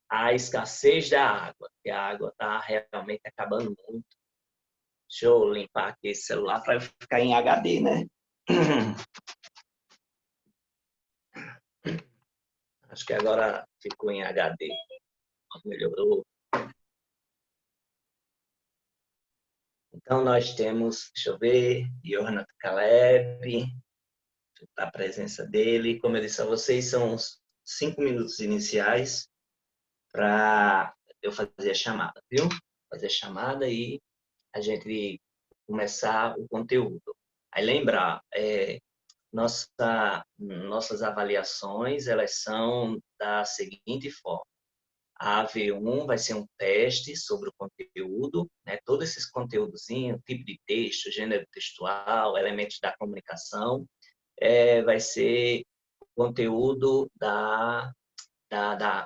a escassez da água, que a água está realmente acabando muito. Deixa eu limpar aqui esse celular para ficar em HD, né? Acho que agora ficou em HD. Melhorou. Então, nós temos, deixa eu ver, Johanna Caleb, a presença dele. Como eu disse a vocês, são uns 5 minutos iniciais para eu fazer a chamada, viu? Fazer a chamada e a gente começar o conteúdo. Aí lembrar, nossas avaliações, elas são da seguinte forma. A AV1 vai ser um teste sobre o conteúdo, né? Todos esses conteúdos, tipo de texto, gênero textual, elementos da comunicação, vai ser conteúdo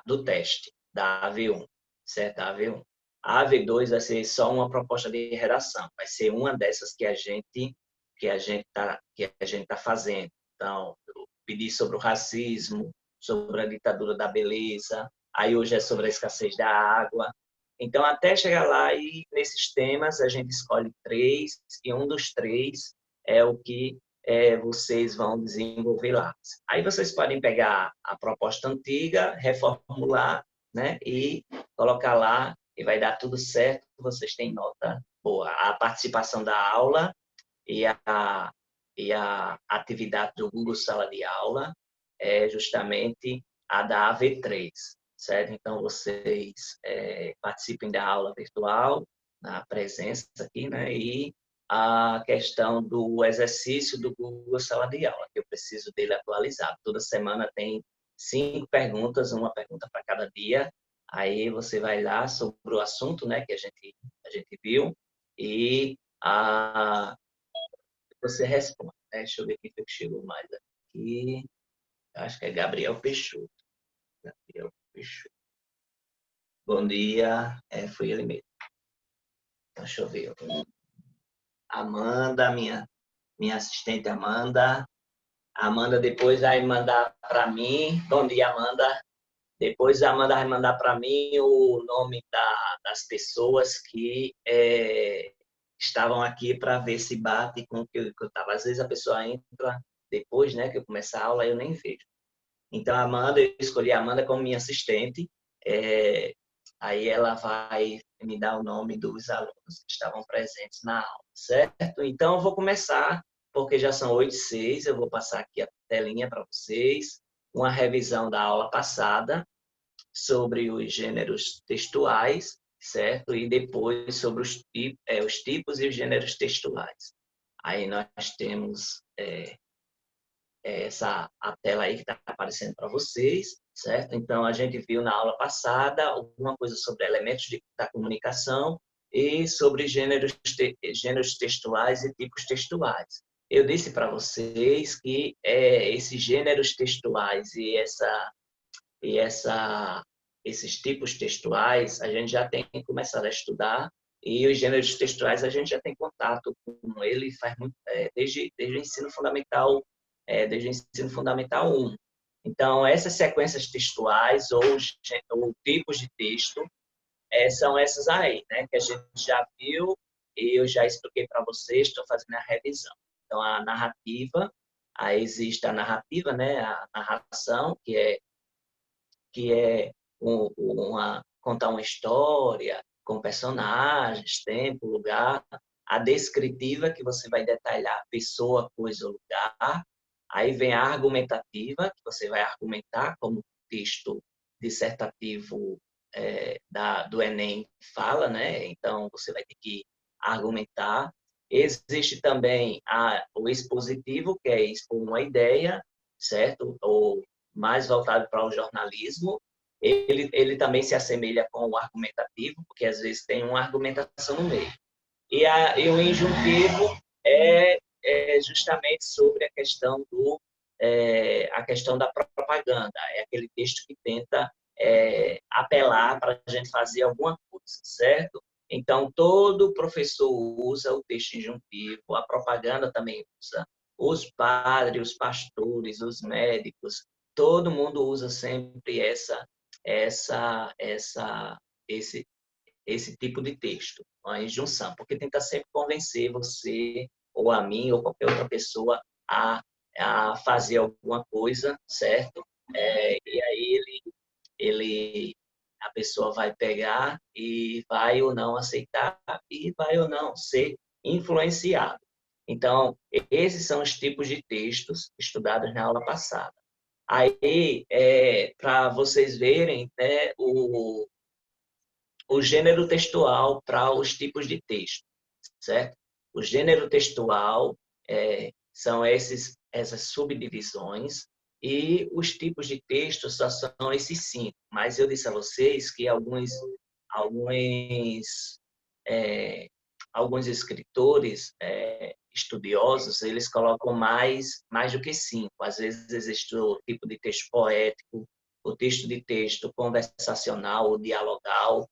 do teste, da AV1, certo? A AV1. A AV2 vai ser só uma proposta de redação, vai ser uma dessas que a gente tá fazendo. Então, eu pedi sobre o racismo, sobre a ditadura da beleza, aí hoje é sobre a escassez da água. Então, até chegar lá e nesses temas a gente escolhe 3 e um dos 3 é o que vocês vão desenvolver lá. Aí vocês podem pegar a proposta antiga, reformular, né, e colocar lá e vai dar tudo certo, vocês têm nota boa. A participação da aula e a atividade do Google Sala de Aula é justamente a da AV3, certo? Então, vocês participem da aula virtual, na presença aqui, né? E a questão do exercício do Google Sala de Aula, que eu preciso dele atualizado. Toda semana tem 5 perguntas, uma pergunta para cada dia. Aí você vai lá sobre o assunto, né, que a gente viu e você responde. Né? Deixa eu ver quem foi que chegou mais aqui. Acho que é Gabriel Peixoto. Gabriel Peixoto. Bom dia. Foi ele mesmo. Então, deixa eu ver. Amanda, minha assistente Amanda. A Amanda depois vai mandar para mim. Bom dia, Amanda. Depois a Amanda vai mandar para mim o nome das pessoas que estavam aqui para ver se bate com o que eu estava. Às vezes a pessoa entra depois, né, que eu começar a aula, eu nem vejo. Então, a Amanda, eu escolhi a Amanda como minha assistente. Aí ela vai me dar o nome dos alunos que estavam presentes na aula, certo? Então, eu vou começar, porque já são 8h06, eu vou passar aqui a telinha para vocês, uma revisão da aula passada sobre os gêneros textuais, certo? E depois sobre os tipos e os gêneros textuais. Aí nós temos a tela aí que está aparecendo para vocês, certo? Então, a gente viu na aula passada alguma coisa sobre elementos da comunicação e sobre gêneros textuais e tipos textuais. Eu disse para vocês que esses gêneros textuais esses tipos textuais a gente já tem começado a estudar e os gêneros textuais a gente já tem contato com ele faz muito, desde o ensino fundamental desde o ensino fundamental 1. Então, essas sequências textuais ou tipos de texto são essas aí, né, que a gente já viu e eu já expliquei para vocês, estou fazendo a revisão. Então, a narrativa, aí existe a narrativa, né, a narração, que é contar uma história com personagens, tempo, lugar. A descritiva, que você vai detalhar pessoa, coisa ou lugar. Aí vem a argumentativa, que você vai argumentar, como texto dissertativo do Enem fala, né? Então, você vai ter que argumentar. Existe também o expositivo, que é expor uma ideia, certo? Ou mais voltado para o jornalismo. Ele também se assemelha com o argumentativo, porque às vezes tem uma argumentação no meio. E o injuntivo é justamente sobre a questão da propaganda. É aquele texto que tenta apelar para a gente fazer alguma coisa, certo? Então, todo professor usa o texto injuntivo, a propaganda também usa, os padres, os pastores, os médicos, todo mundo usa sempre esse, esse tipo de texto, uma injunção, porque tenta sempre convencer você, ou a mim, ou qualquer outra pessoa, a fazer alguma coisa, certo? E aí a pessoa vai pegar e vai ou não aceitar e vai ou não ser influenciado. Então, esses são os tipos de textos estudados na aula passada. Aí, para vocês verem, né, o gênero textual para os tipos de texto, certo? O gênero textual são essas subdivisões e os tipos de texto só são esses 5. Mas eu disse a vocês que alguns, alguns escritores estudiosos, eles colocam mais do que 5. Às vezes existe o tipo de texto poético, o texto de texto conversacional ou dialogal,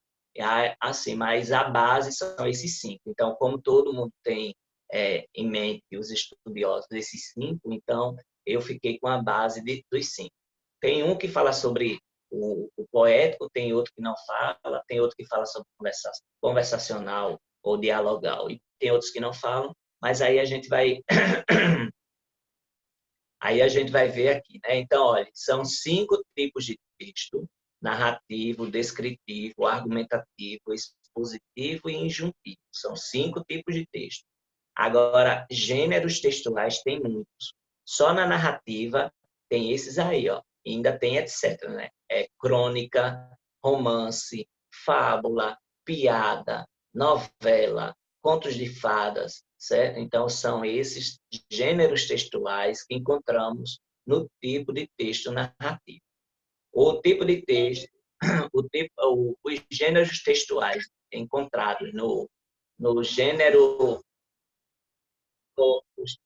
assim, mas a base são esses 5. Então, como todo mundo tem em mente os estudiosos desses 5, então eu fiquei com a base dos 5. Tem um que fala sobre o poético, tem outro que não fala, tem outro que fala sobre conversacional ou dialogal, e tem outros que não falam, mas aí a gente vai ver aqui, né? Então, olha, são 5 tipos de texto: narrativo, descritivo, argumentativo, expositivo e injuntivo. São 5 tipos de texto. Agora, gêneros textuais tem muitos. Só na narrativa tem esses aí, ó. E ainda tem etc, né? Crônica, romance, fábula, piada, novela, contos de fadas, certo? Então, são esses gêneros textuais que encontramos no tipo de texto narrativo. O tipo de texto, os gêneros textuais encontrados no gênero, os,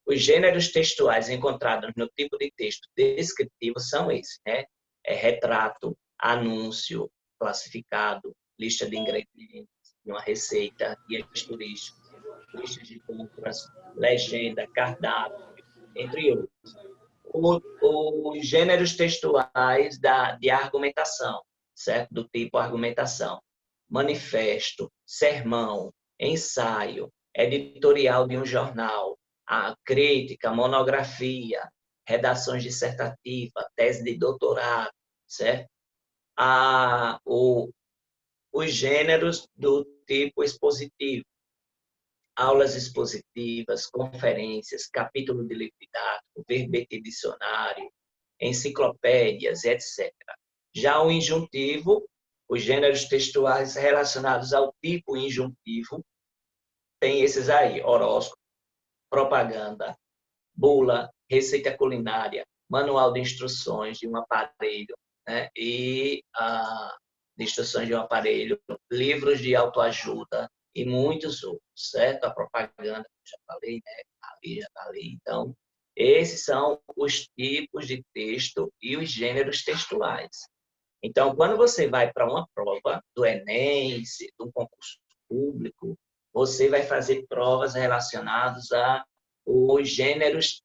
os gêneros textuais encontrados no tipo de texto descritivo são esses, né? Retrato, anúncio, classificado, lista de ingredientes de uma receita, guias turísticos, listas de compras, legenda, cardápio, entre outros. Os gêneros textuais de argumentação, certo? Do tipo argumentação: manifesto, sermão, ensaio, editorial de um jornal, a crítica, monografia, redações dissertativas, tese de doutorado, certo? Os gêneros do tipo expositivo: aulas expositivas, conferências, capítulo de livro didático, verbete dicionário, enciclopédias, etc. Já o injuntivo, os gêneros textuais relacionados ao tipo injuntivo, tem esses aí: horóscopo, propaganda, bula, receita culinária, manual de instruções de um aparelho, né? De instruções de um aparelho, livros de autoajuda e muitos outros, certo? A propaganda, já falei, né? Ali, já está ali. Então, esses são os tipos de texto e os gêneros textuais. Então, quando você vai para uma prova do Enem, de um concurso público, você vai fazer provas relacionadas os gêneros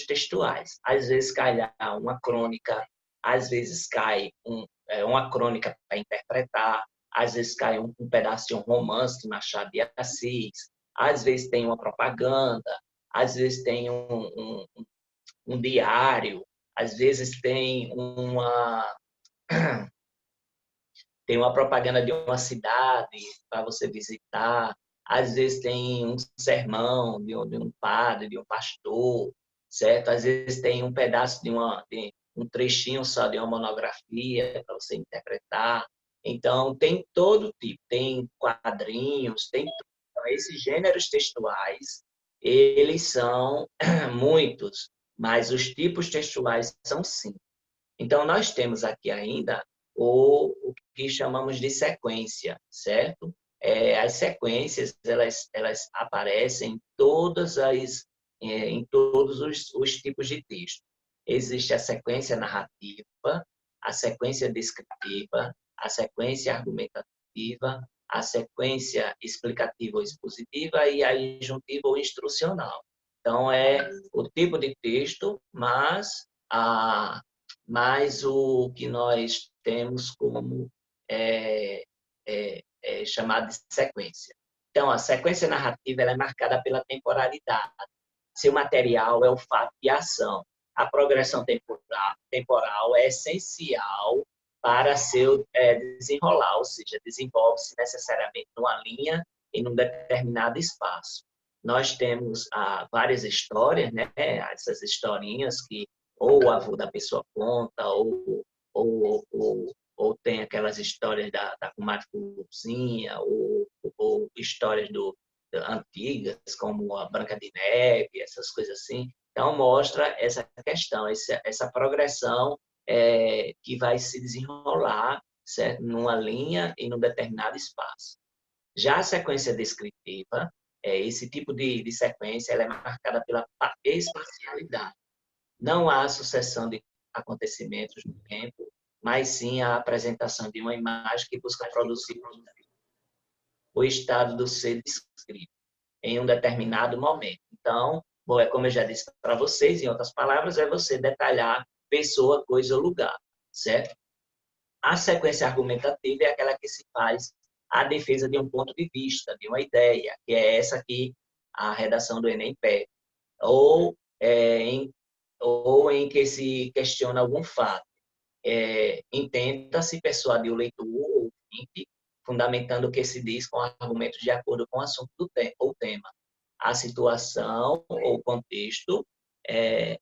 textuais. Às vezes cai lá uma crônica, às vezes cai uma crônica para interpretar, às vezes cai um pedaço de um romance de Machado de Assis, às vezes tem uma propaganda, às vezes tem um diário, às vezes tem uma propaganda de uma cidade para você visitar, às vezes tem um sermão de um padre, de um pastor, certo? Às vezes tem um pedaço de um trechinho só de uma monografia para você interpretar. Então, tem todo tipo, tem quadrinhos, tem tudo. Então, esses gêneros textuais, eles são muitos, mas os tipos textuais são 5. Então, nós temos aqui ainda o que chamamos de sequência, certo? As sequências, elas aparecem em todos os tipos de texto. Existe a sequência narrativa, a sequência descritiva, a sequência argumentativa, a sequência explicativa ou expositiva e a injuntiva ou instrucional. Então, é o tipo de texto, mas mas o que nós temos como chamado de sequência. Então, a sequência narrativa ela é marcada pela temporalidade. Seu material é o fato e a ação. A progressão temporal é essencial para seu desenrolar, ou seja, desenvolve-se necessariamente numa linha em um determinado espaço. Nós temos várias histórias, né? Essas historinhas que ou o avô da pessoa conta, ou tem aquelas histórias da comadre Curuzinha, ou histórias antigas, como a Branca de Neve, essas coisas assim. Então, mostra essa questão, essa progressão que vai se desenrolar, certo? Numa linha e num determinado espaço. Já a sequência descritiva, esse tipo de sequência, ela é marcada pela espacialidade. Não há sucessão de acontecimentos no tempo, mas sim a apresentação de uma imagem que busca produzir o estado do ser descrito em um determinado momento. Então, bom, como eu já disse para vocês, em outras palavras, é você detalhar pessoa, coisa ou lugar, certo? A sequência argumentativa é aquela que se faz a defesa de um ponto de vista, de uma ideia, que é essa que a redação do Enem pede. Ou em que se questiona algum fato. Intenta-se persuadir o leitor ou ouvinte, fundamentando o que se diz com argumentos de acordo com o assunto ou tema. A situação ou o contexto,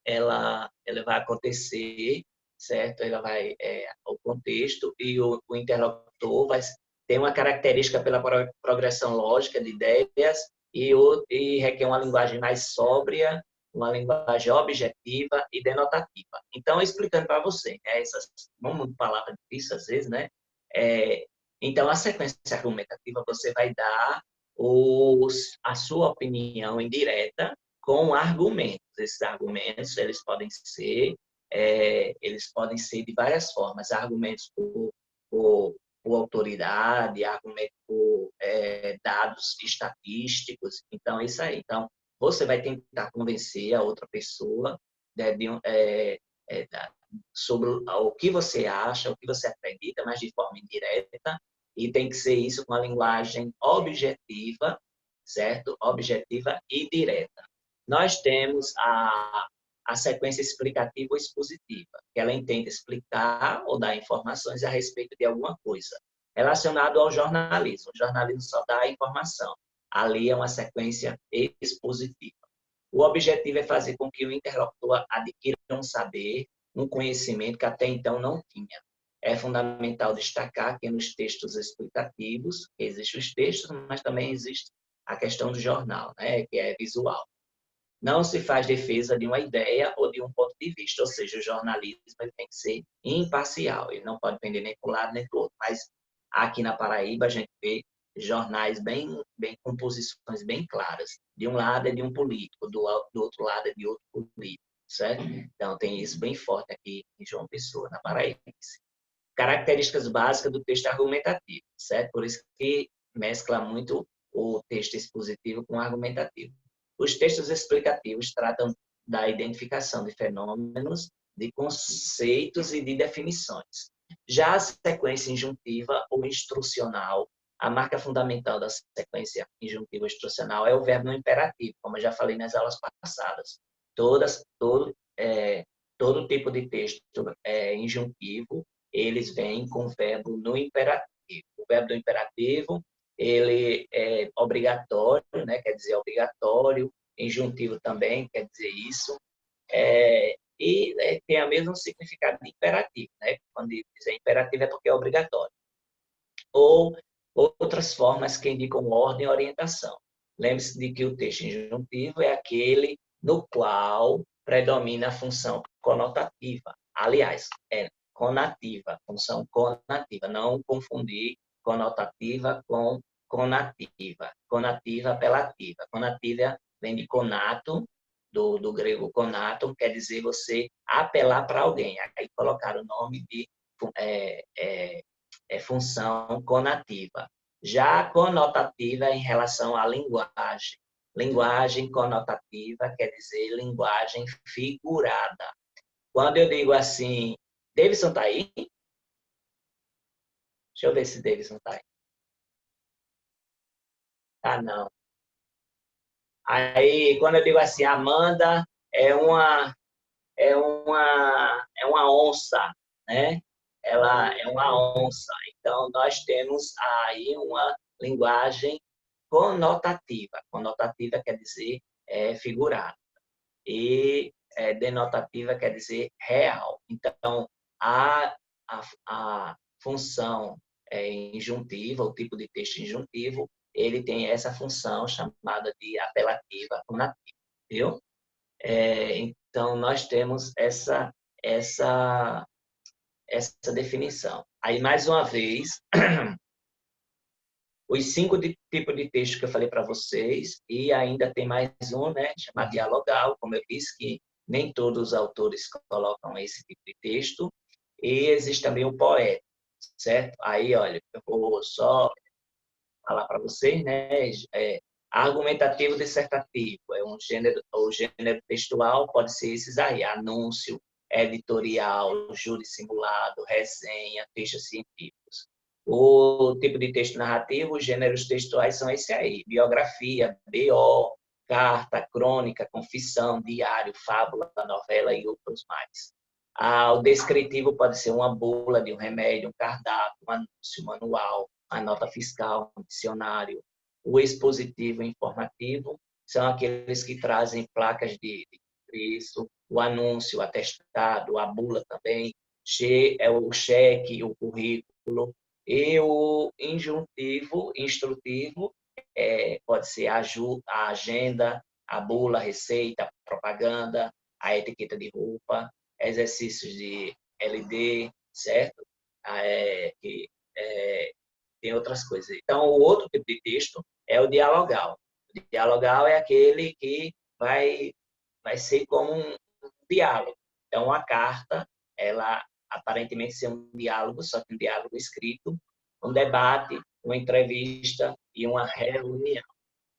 ela vai acontecer, certo? O contexto e o interlocutor vai ter uma característica pela progressão lógica de ideias e requer uma linguagem mais sóbria, uma linguagem objetiva e denotativa. Então, explicando para você, essas vamos palavras difíceis às vezes, né? Então, a sequência argumentativa você vai dar a sua opinião indireta com argumentos. Esses argumentos eles podem ser de várias formas. Argumentos por autoridade, argumentos por dados estatísticos. Então, é isso aí. Então, você vai tentar convencer a outra pessoa, né, sobre o que você acha, o que você acredita, mas de forma indireta, e tem que ser isso com a linguagem objetiva, certo? Objetiva e direta. Nós temos a sequência explicativa ou expositiva, que ela intenta explicar ou dar informações a respeito de alguma coisa. Relacionado ao jornalismo. O jornalismo só dá a informação. Ali é uma sequência expositiva. O objetivo é fazer com que o interlocutor adquira um saber, um conhecimento que até então não tinha. É fundamental destacar que nos textos explicativos, existem os textos, mas também existe a questão do jornal, né, que é visual. Não se faz defesa de uma ideia ou de um ponto de vista, ou seja, o jornalismo tem que ser imparcial, ele não pode pender nem para um lado nem para o outro. Mas aqui na Paraíba a gente vê jornais bem com posições bem claras. De um lado é de um político, do outro lado é de outro político, certo? Então tem isso bem forte aqui em João Pessoa, na Paraíba. Características básicas do texto argumentativo, certo? Por isso que mescla muito o texto expositivo com o argumentativo. Os textos explicativos tratam da identificação de fenômenos, de conceitos e de definições. Já a sequência injuntiva ou instrucional, a marca fundamental da sequência injuntiva ou instrucional é o verbo no imperativo, como eu já falei nas aulas passadas. Todo tipo de texto injuntivo, eles vêm com o verbo no imperativo. O verbo do imperativo ele é obrigatório, né? Quer dizer obrigatório, injuntivo também quer dizer isso, tem o mesmo significado de imperativo, né? Quando dizer imperativo é porque é obrigatório. Ou outras formas que indicam ordem e orientação. Lembre-se de que o texto injuntivo é aquele no qual predomina a função conotativa. Aliás, é conativa, função conativa. Não confundir conotativa com conativa. Conativa apelativa. Conativa vem de conato, do grego conato, quer dizer você apelar para alguém. Aí colocar o nome de função conativa. Já a conotativa é em relação à linguagem. Linguagem conotativa quer dizer linguagem figurada. Quando eu digo assim, Davidson tá aí? Deixa eu ver se Davidson tá aí. Ah, não. Aí, quando eu digo assim, Amanda é uma onça, né? Ela é uma onça. Então, nós temos aí uma linguagem conotativa. Conotativa quer dizer figurada. E denotativa quer dizer real. Então, a função injuntiva, o tipo de texto injuntivo, ele tem essa função chamada de apelativa conativa, viu? Então, nós temos essa definição. Aí, mais uma vez, os 5 tipos de texto que eu falei para vocês, e ainda tem mais um, né, chamado dialogal, como eu disse, que nem todos os autores colocam esse tipo de texto, e existe também o poético, certo? Aí, olha, eu vou só falar para vocês, né, argumentativo dissertativo, é um gênero, o gênero textual pode ser esses aí, anúncio, editorial, júri simulado, resenha, textos científicos. O tipo de texto narrativo, os gêneros textuais são esse aí, biografia, BO, carta, crônica, confissão, diário, fábula, novela e outros mais. O descritivo pode ser uma bula de um remédio, um cardápio, um anúncio, manual, a nota fiscal, um dicionário. O expositivo e informativo são aqueles que trazem placas de preço, o anúncio, o atestado, a bula também, o cheque, o currículo. E o injuntivo, instrutivo, pode ser a agenda, a bula, a receita, a propaganda, a etiqueta de roupa, exercícios de LD, certo? Que tem outras coisas. Então, o outro tipo de texto é o dialogal. O dialogal é aquele que vai ser como um diálogo. Então, a carta, ela aparentemente ser um diálogo, só que um diálogo escrito, um debate, uma entrevista e uma reunião.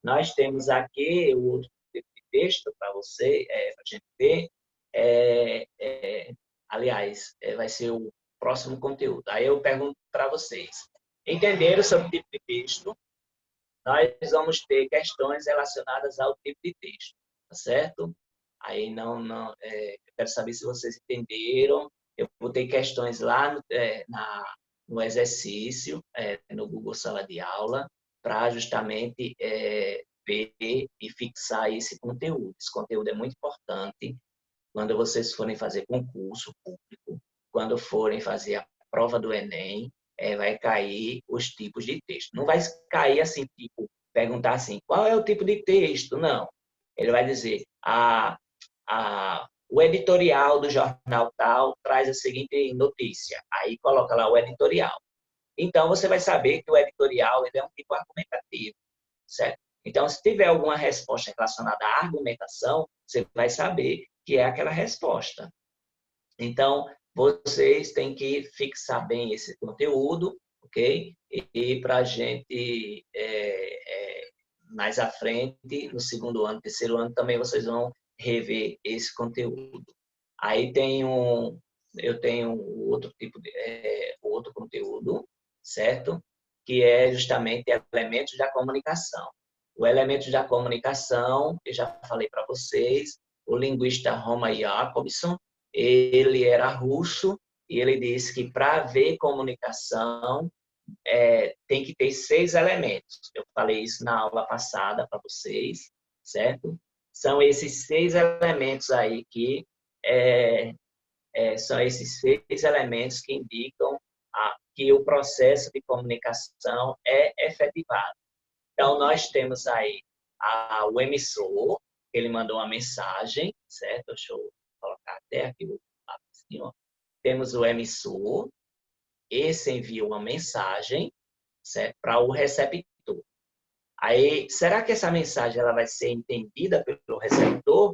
Nós temos aqui o outro tipo de texto para você, para a gente ver. Aliás, vai ser o próximo conteúdo. Aí eu pergunto para vocês. Entenderam sobre o tipo de texto? Nós vamos ter questões relacionadas ao tipo de texto, tá certo? Aí eu quero saber se vocês entenderam. Eu vou ter questões lá no exercício, no Google Sala de Aula, para justamente ver e fixar esse conteúdo. Esse conteúdo é muito importante quando vocês forem fazer concurso público, quando forem fazer a prova do Enem, vai cair os tipos de texto. Não vai cair assim, tipo, perguntar assim, qual é o tipo de texto? Não. Ele vai dizer, o editorial do jornal tal traz a seguinte notícia. Aí coloca lá o editorial. Então, você vai saber que o editorial ele é um tipo argumentativo, certo? Então, se tiver alguma resposta relacionada à argumentação, você vai saber que é aquela resposta. Então, vocês têm que fixar bem esse conteúdo, ok? E para a gente, mais à frente, no segundo ano, terceiro ano, também vocês vão rever esse conteúdo. Aí eu tenho outro tipo de outro conteúdo, certo? Que é justamente elementos da comunicação. O elemento da comunicação, eu já falei para vocês, o linguista Roman Jakobson, ele era russo e ele disse que para haver comunicação tem que ter 6 elementos. Eu falei isso na aula passada para vocês, certo? São esses 6 elementos aí que são esses 6 elementos que indicam que o processo de comunicação é efetivado. Então, nós temos aí o emissor, ele mandou uma mensagem, certo? Deixa eu colocar até aqui o lápis. Temos o emissor, esse envia uma mensagem, certo? Para o receptor. Aí, será que essa mensagem ela vai ser entendida pelo receptor?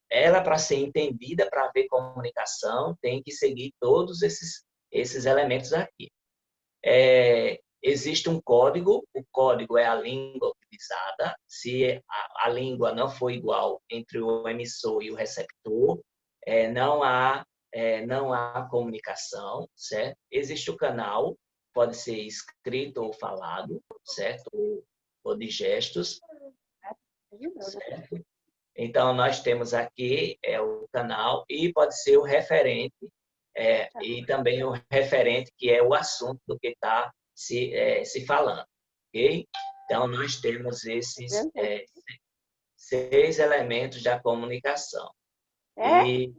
Ela, para ser entendida, para haver comunicação, tem que seguir todos esses elementos aqui. Existe um código, o código é a língua utilizada. Se a língua não for igual entre o emissor e o receptor, não há não há comunicação, certo? Existe o canal, pode ser escrito ou falado, certo? Ou de gestos, certo? Então, nós temos aqui o canal e pode ser o referente, e também o referente, que é o assunto do que está se falando, ok? Então, nós temos esses 6 elementos da comunicação. E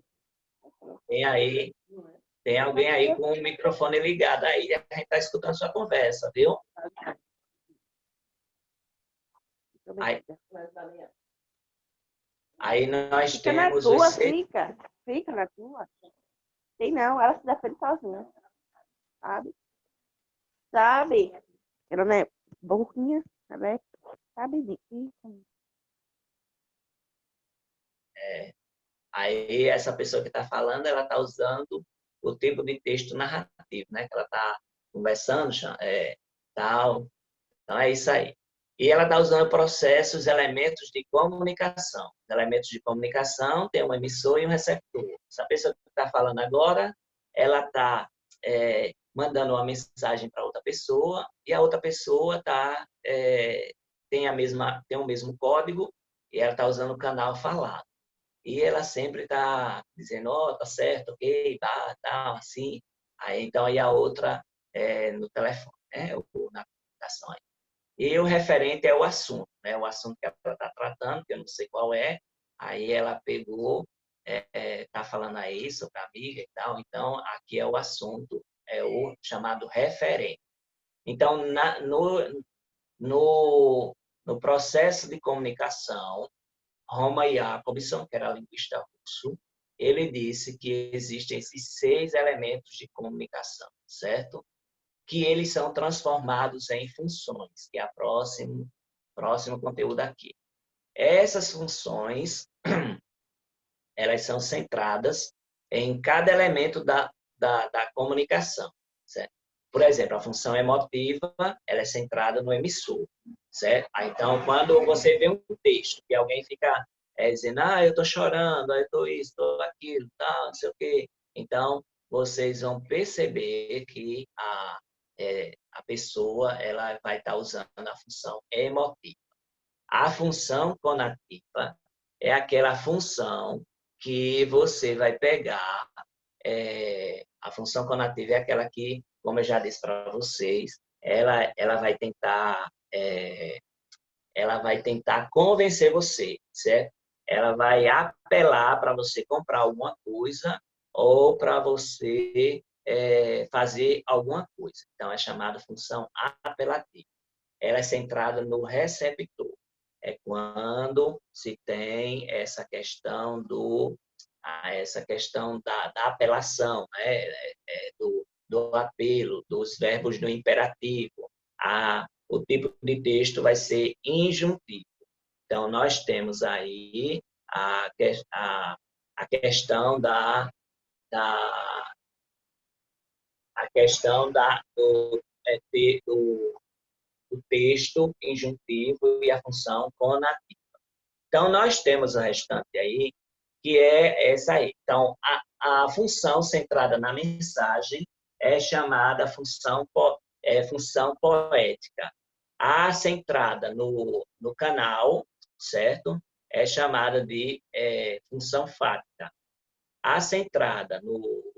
tem alguém aí com o microfone ligado aí, a gente está escutando sua conversa, viu? Aí nós Fica na temos tua, os 6. fica na tua. Tem não, ela se defende sozinha, sabe? Sabe? Ela não é burrinha, sabe? Sabe disso. Aí essa pessoa que está falando, ela está usando o tipo de texto narrativo, né? Que ela está conversando, tal. Então é isso aí. E ela está usando processos, elementos de comunicação. Os elementos de comunicação tem um emissor e um receptor. Essa pessoa que está falando agora, ela está mandando uma mensagem para outra pessoa e a outra pessoa tem o mesmo código e ela está usando o canal falado. E ela sempre está dizendo, tá certo, ok, tá, assim. Aí a outra no telefone, né? Ou na comunicação. E o referente é o assunto, né? O assunto que ela está tratando, que eu não sei qual é. Aí ela pegou, está falando aí sobre a amiga e tal. Então, aqui é o assunto, é o chamado referente. Então, no processo de comunicação, Roma Jacobson, que era linguista russo, ele disse que existem esses 6 elementos de comunicação, certo? Que eles são transformados em funções, que é a próximo conteúdo aqui. Essas funções, elas são centradas em cada elemento da comunicação, certo? Por exemplo, a função emotiva, ela é centrada no emissor, certo? Então, quando você vê um texto que alguém fica dizendo, eu estou chorando, eu estou isso, estou aquilo, tal, não sei o quê. Então, vocês vão perceber que a pessoa ela vai estar usando a função emotiva. A função conativa é aquela função que você vai pegar. A função conativa é aquela que, como eu já disse para vocês, ela vai tentar convencer você, certo? Ela vai apelar para você comprar alguma coisa ou para você fazer alguma coisa. Então, é chamada função apelativa. Ela é centrada no receptor. É quando se tem essa questão da apelação, né? do apelo, dos verbos no imperativo. O tipo de texto vai ser injuntivo. Então, nós temos aí a questão do texto injuntivo e a função conativa. Então, nós temos o restante aí, que é essa aí. Então, a função centrada na mensagem é chamada função poética. A centrada no canal, certo? É chamada de função fática. A centrada no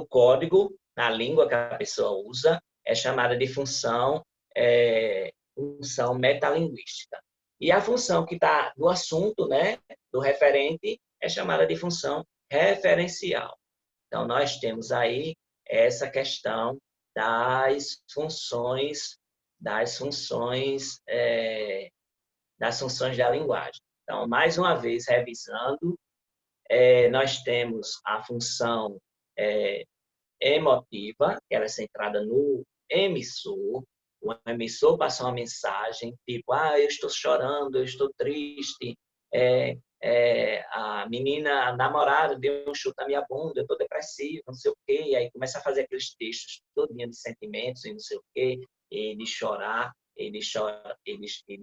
código, na língua que a pessoa usa, é chamada de função metalinguística. E a função que está do assunto, né, do referente, é chamada de função referencial. Então, nós temos aí essa questão das funções da linguagem. Então, mais uma vez, revisando, nós temos a função emotiva, que ela é centrada no emissor. O emissor passa uma mensagem, tipo, eu estou chorando, eu estou triste, a menina, a namorada deu um chute na minha bunda, eu estou depressivo, não sei o quê, e aí começa a fazer aqueles textos todinho de sentimentos e não sei o quê, ele chorar, ele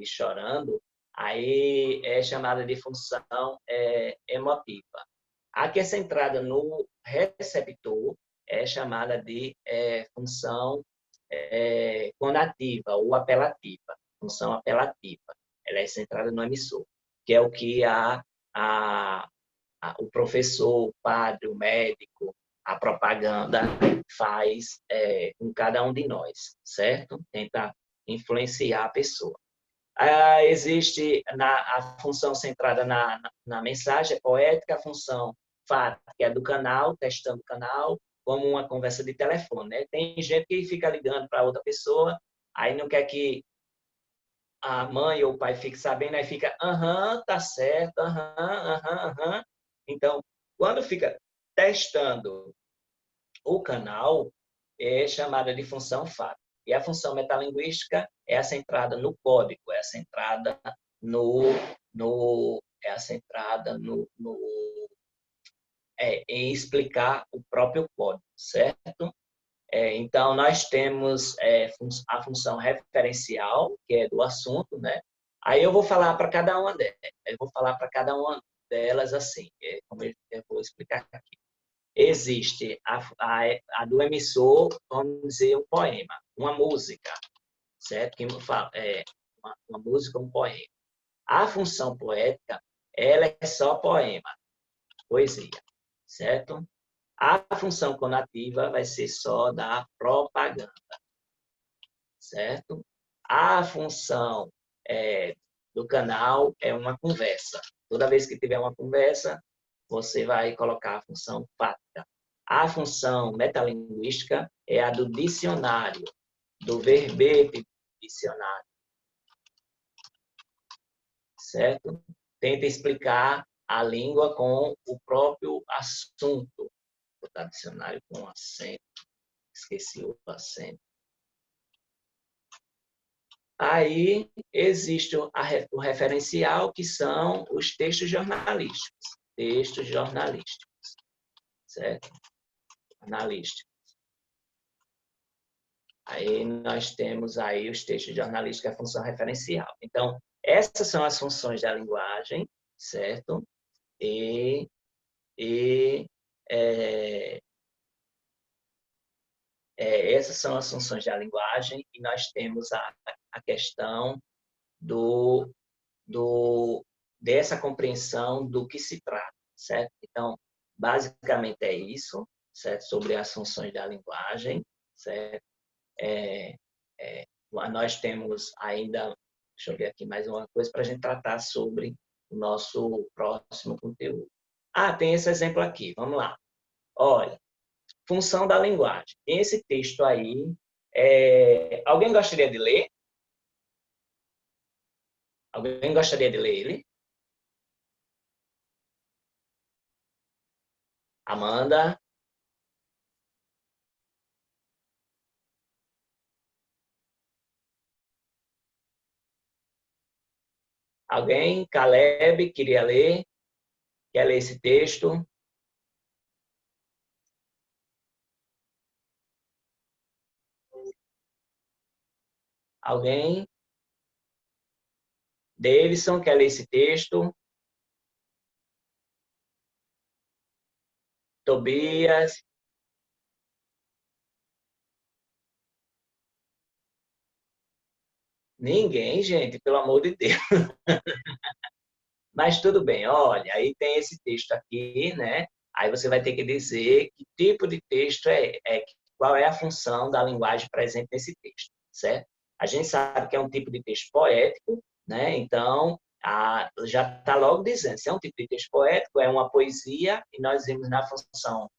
chorando, aí é chamada de função emotiva. A que é centrada no receptor é chamada de função conativa ou apelativa, função apelativa. Ela é centrada no emissor, que é o que o professor, o padre, o médico, a propaganda faz com cada um de nós, certo? Tenta influenciar a pessoa. Existe a função centrada na mensagem poética, a função fato, que é do canal, testando o canal, como uma conversa de telefone. Né? Tem gente que fica ligando para outra pessoa, aí não quer que a mãe ou o pai fique sabendo, aí fica, aham, tá certo, aham, aham, aham. Então, quando fica testando o canal, é chamada de função fato. E a função metalinguística é a centrada no código, é a centrada em explicar o próprio código, certo? Então, nós temos a função referencial, que é do assunto, né? Aí eu vou falar para cada uma delas. Eu vou falar para cada uma delas assim, como eu vou explicar aqui. Existe a do emissor, vamos dizer, um poema, uma música, certo? Que fala, uma música, um poema. A função poética, ela é só poema, poesia, certo? A função conativa vai ser só da propaganda, certo? A função do canal é uma conversa. Toda vez que tiver uma conversa, você vai colocar a função fática. A função metalinguística é a do dicionário, do verbete dicionário, certo? Tenta explicar a língua com o próprio assunto. Vou botar dicionário com acento. Esqueci o acento. Aí existe o referencial, que são os textos jornalísticos. Textos jornalísticos, certo? Jornalísticos. Aí nós temos aí os textos jornalísticos, a função referencial. Então, essas são as funções da linguagem, certo? E essas são as funções da linguagem, e nós temos a questão dessa compreensão do que se trata, certo? Então, basicamente é isso, certo? Sobre as funções da linguagem, certo? Nós temos ainda, deixa eu ver aqui mais uma coisa para a gente tratar sobre o nosso próximo conteúdo. Tem esse exemplo aqui, vamos lá. Olha, função da linguagem. Esse texto aí, alguém gostaria de ler? Alguém gostaria de ler ele? Amanda? Alguém? Caleb, queria ler? Quer ler esse texto? Alguém? Davidson, quer ler esse texto? Tobias? Ninguém, gente, pelo amor de Deus. Mas tudo bem, olha, aí tem esse texto aqui, né? Aí você vai ter que dizer que tipo de texto qual é a função da linguagem presente nesse texto, certo? A gente sabe que é um tipo de texto poético, né? Então, já está logo dizendo, se é um tipo de texto poético, é uma poesia, e nós vimos na função,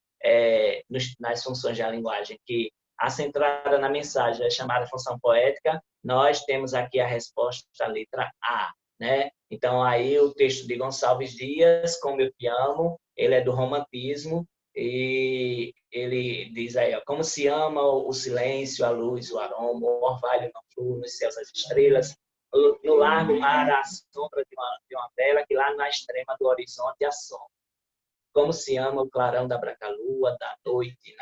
nas funções da linguagem, que a centrada na mensagem é chamada função poética, nós temos aqui a resposta, a letra A, né? Então, aí o texto de Gonçalves Dias, Como Eu Te Amo, ele é do romantismo, e ele diz aí, ó, como se ama o silêncio, a luz, o aroma, o orvalho no flor, nos céus as estrelas, no largo mar a sombra de uma vela que lá na extrema do horizonte assoma. Como se ama o clarão da branca lua, da noite,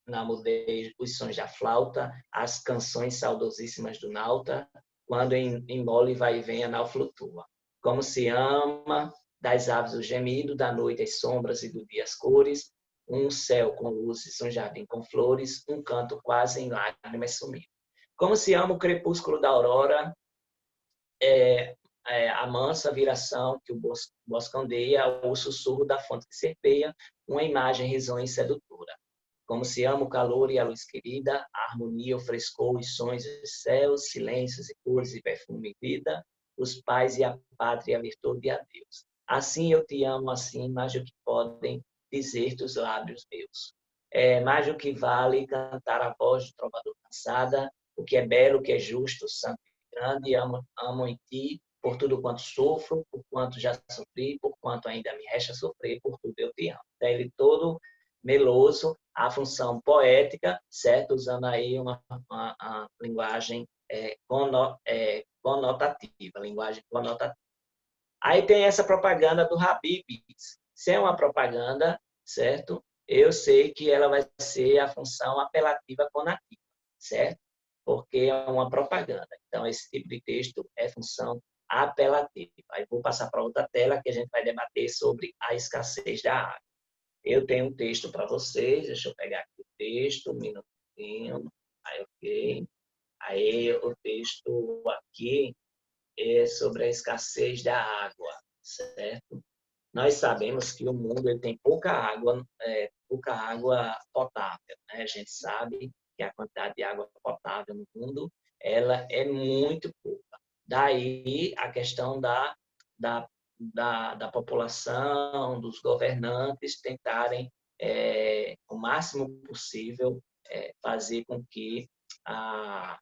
na mudez, os sons da flauta, as canções saudosíssimas do nauta, quando em mole vai e vem a nau flutua. Como se ama, das aves o gemido, da noite as sombras e do dia as cores, um céu com luzes, um jardim com flores, um canto quase em lágrimas sumido. Como se ama o crepúsculo da aurora, a mansa viração que o bosque ondeia, o sussurro da fonte que serpeia, uma imagem risonha e sedutora. Como se ama o calor e a luz querida, a harmonia, o frescor, os sons dos céus, silêncios e cores e perfume e vida, os pais e a pátria, a virtude e a Deus. Assim eu te amo, assim, mais do que podem dizer-te os lábios meus. É mais do que vale cantar a voz do trovador cansada, o que é belo, o que é justo, santo e grande, amo em ti, por tudo quanto sofro, por quanto já sofri, por quanto ainda me resta sofrer, por tudo eu te amo. Então, ele todo meloso, a função poética, certo? Usando aí uma linguagem conotativa, linguagem conotativa. Aí tem essa propaganda do Habib's. Se é uma propaganda, certo? Eu sei que ela vai ser a função apelativa conativa, certo? Porque é uma propaganda. Então, esse tipo de texto é função apelativa. Aí vou passar para outra tela que a gente vai debater sobre a escassez da água. Eu tenho um texto para vocês, deixa eu pegar aqui o texto, um minutinho. Aí, ok. Aí, o texto aqui é sobre a escassez da água, certo? Nós sabemos que o mundo ele tem pouca água potável, né? A gente sabe que a quantidade de água potável no mundo ela é muito pouca. Daí a questão da, da população, dos governantes tentarem, o máximo possível, fazer com que a,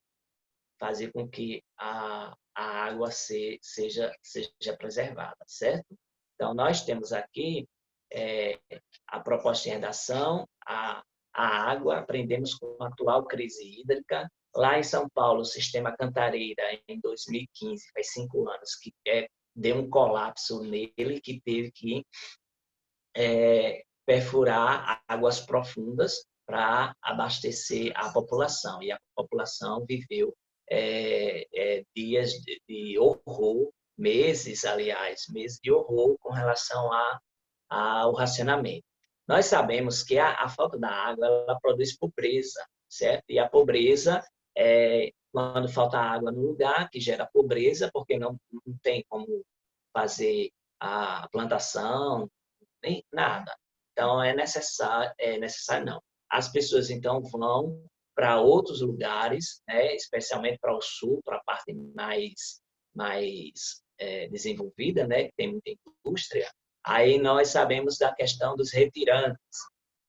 a água seja preservada, certo? Então, nós temos aqui a proposta de redação, a água, aprendemos com a atual crise hídrica. Lá em São Paulo, o sistema Cantareira, em 2015, faz 5 anos, que deu um colapso nele, que teve que perfurar águas profundas para abastecer a população. E a população viveu dias de horror, meses, aliás, meses de horror com relação ao racionamento. Nós sabemos que a falta da água ela produz pobreza, certo? E a pobreza quando falta água no lugar, que gera pobreza, porque não tem como fazer a plantação, nem nada. Então, necessário não. As pessoas, então, vão para outros lugares, né, especialmente para o sul, para a parte mais desenvolvida, né, que tem muita indústria. Aí nós sabemos da questão dos retirantes.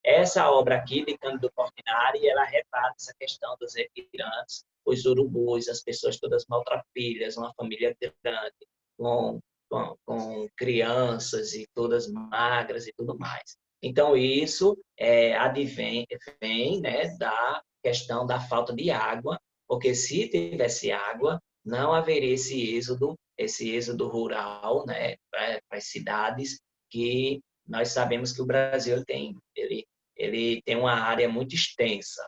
Essa obra aqui de Cândido Portinari, ela retrata essa questão dos retirantes, os urubus, as pessoas todas maltrapilhas, uma família grande, com crianças e todas magras e tudo mais. Então, isso vem, né, da questão da falta de água, porque se tivesse água, não haveria esse êxodo rural, né, para as cidades, que nós sabemos que o Brasil ele tem uma área muito extensa.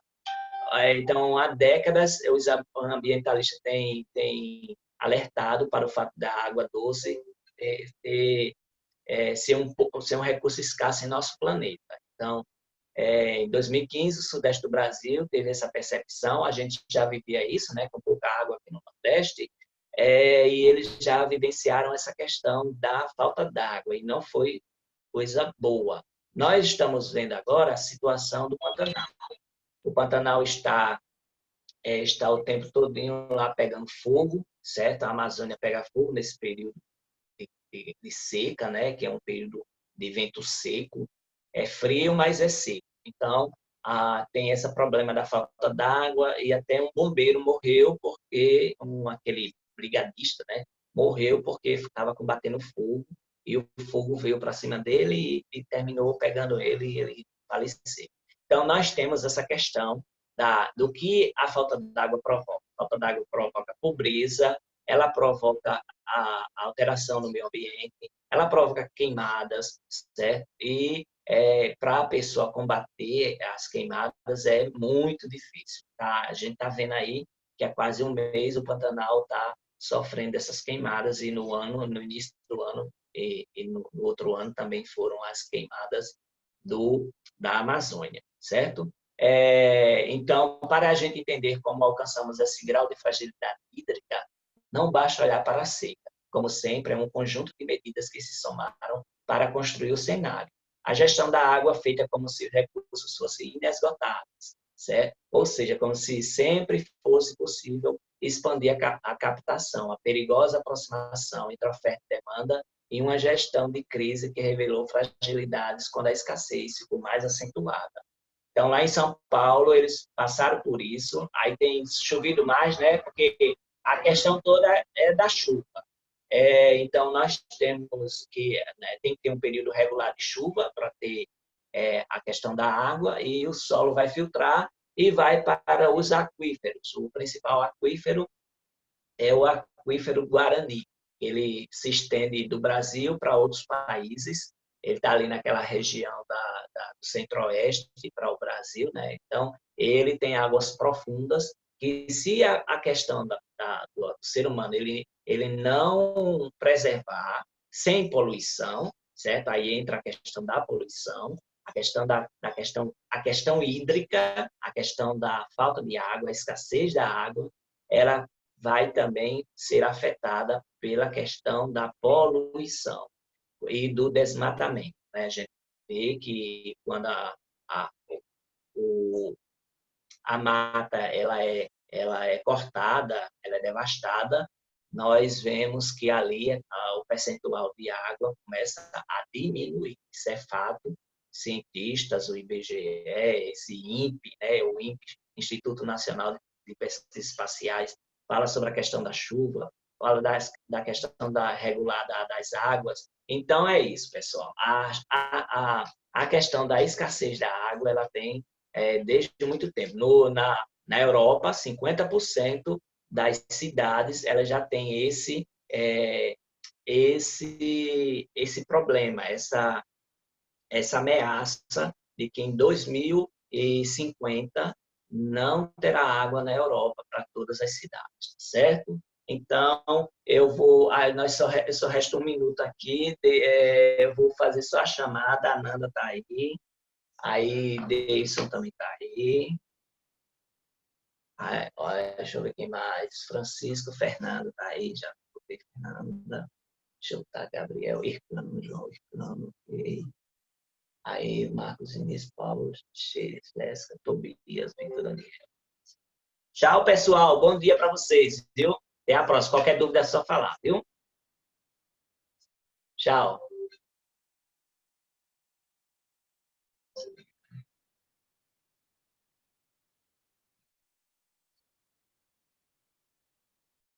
Então, há décadas, os ambientalistas têm alertado para o fato da água doce ser um recurso escasso em nosso planeta. Então, em 2015, o Sudeste do Brasil teve essa percepção, a gente já vivia isso, né, com pouca água aqui no Nordeste, e eles já vivenciaram essa questão da falta d'água, e não foi coisa boa. Nós estamos vendo agora a situação do Pantanal. O Pantanal está o tempo todo lá pegando fogo, certo? A Amazônia pega fogo nesse período de seca, né? Que é um período de vento seco. É frio, mas é seco. Então, tem esse problema da falta d'água e até um bombeiro morreu porque aquele brigadista, né? Morreu porque estava combatendo fogo e o fogo veio para cima dele e terminou pegando ele e ele faleceu. Então, nós temos essa questão do que a falta d'água provoca. A falta d'água provoca pobreza, ela provoca a alteração no meio ambiente, ela provoca queimadas, certo? E para a pessoa combater as queimadas é muito difícil. Tá? A gente está vendo aí que há quase um mês o Pantanal está sofrendo essas queimadas, e no início do ano e no outro ano também foram as queimadas da Amazônia, certo? Então, para a gente entender como alcançamos esse grau de fragilidade hídrica, não basta olhar para a seca. Como sempre, é um conjunto de medidas que se somaram para construir o cenário. A gestão da água feita como se os recursos fossem inesgotáveis, certo? Ou seja, como se sempre fosse possível expandir a captação, a perigosa aproximação entre oferta e demanda e uma gestão de crise que revelou fragilidades quando a escassez ficou mais acentuada. Então, lá em São Paulo, eles passaram por isso. Aí tem chovido mais, né? Porque a questão toda é da chuva. Então, nós temos que, né, tem que ter um período regular de chuva para ter a questão da água, e o solo vai filtrar e vai para os aquíferos. O principal aquífero é o aquífero Guarani. Ele se estende do Brasil para outros países. Ele está ali naquela região do centro-oeste para o Brasil, né? Então, ele tem águas profundas que, se a questão do ser humano ele não preservar, sem poluição, certo? Aí entra a questão da poluição, a questão hídrica, a questão da falta de água, a escassez da água, ela vai também ser afetada pela questão da poluição e do desmatamento, né? A gente vê que quando a mata ela é cortada, ela é devastada, nós vemos que ali o percentual de água começa a diminuir. Isso é fato. Cientistas, o IBGE, esse INPE, né, o INPE, Instituto Nacional de Pesquisas Espaciais, fala sobre a questão da chuva, fala da questão da regulada das águas. Então, é isso, pessoal. A questão da escassez da água, ela tem desde muito tempo. Na Europa, 50% das cidades elas já têm esse problema, essa ameaça de que em 2050 não terá água na Europa para todas as cidades, certo? Então, só resta um minuto aqui, eu vou fazer só a chamada, a Nanda está aí Deison também está aí. Olha, deixa eu ver quem mais. Francisco, Fernando está aí, já botei Fernanda. Deixa eu botar Gabriel, Ircano, João, Ircano, ok. Aí, Marcos Inês, Paulo, Jéssica, Tobias, Ventura. Tchau, pessoal. Bom dia para vocês, viu? Até a próxima. Qualquer dúvida é só falar, viu? Tchau.